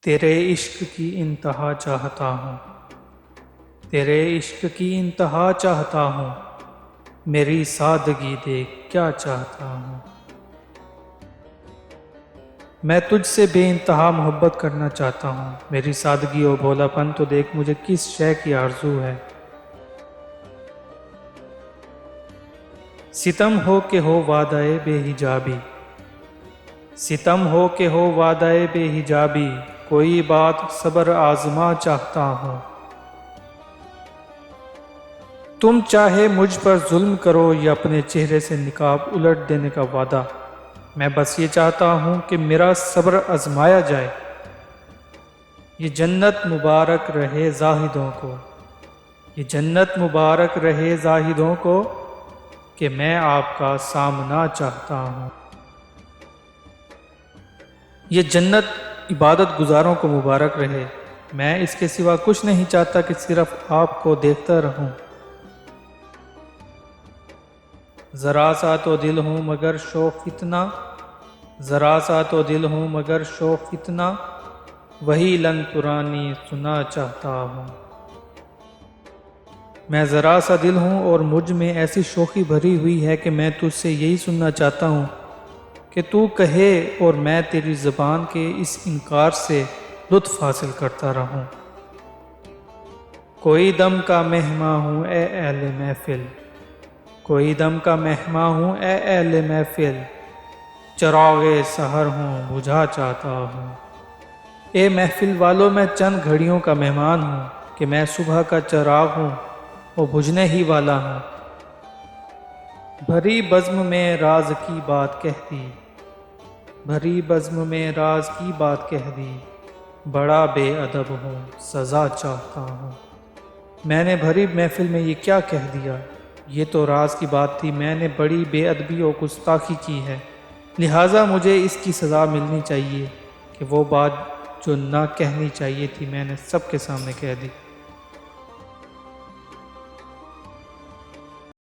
تیرے عشق کی انتہا چاہتا ہوں، تیرے عشق کی انتہا چاہتا ہوں، میری سادگی دیکھ کیا چاہتا ہوں۔ میں تجھ سے بے انتہا محبت کرنا چاہتا ہوں، میری سادگی و بھولا پن تو دیکھ مجھے کس شے کی آرزو ہے۔ ستم ہو کہ ہو وعدہ بے حجابی، ستم ہو کہ ہو وعدہ بے حجابی، کوئی بات صبر آزما چاہتا ہوں۔ تم چاہے مجھ پر ظلم کرو یا اپنے چہرے سے نقاب الٹ دینے کا وعدہ، میں بس یہ چاہتا ہوں کہ میرا صبر آزمایا جائے۔ یہ جنت مبارک رہے زاہدوں کو، یہ جنت مبارک رہے زاہدوں کو، کہ میں آپ کا سامنا چاہتا ہوں۔ یہ جنت عبادت گزاروں کو مبارک رہے، میں اس کے سوا کچھ نہیں چاہتا کہ صرف آپ کو دیکھتا رہوں۔ ذرا سا تو دل ہوں مگر شوق اتنا، ذرا سا تو دل ہوں مگر شوق اتنا، وہی لن پرانی سنا چاہتا ہوں۔ میں ذرا سا دل ہوں اور مجھ میں ایسی شوخی بھری ہوئی ہے کہ میں تجھ سے یہی سننا چاہتا ہوں کہ تو کہے اور میں تیری زبان کے اس انکار سے لطف حاصل کرتا رہوں۔ کوئی دم کا مہماں ہوں اے اہل محفل، کوئی دم کا مہماں ہوں اے اہل محفل، چراغ سحر ہوں بجھا چاہتا ہوں۔ اے محفل والوں میں چند گھڑیوں کا مہمان ہوں کہ میں صبح کا چراغ ہوں اور بجھنے ہی والا ہوں۔ بھری بزم میں راز کی بات کہہ دی، بھری بزم میں راز کی بات کہہ دی، بڑا بے ادب ہوں سزا چاہتا ہوں۔ میں نے بھری محفل میں یہ کیا کہہ دیا، یہ تو راز کی بات تھی، میں نے بڑی بے ادبی اور گستاخی کی ہے، لہٰذا مجھے اس کی سزا ملنی چاہیے کہ وہ بات جو نہ کہنی چاہیے تھی میں نے سب کے سامنے کہہ دی۔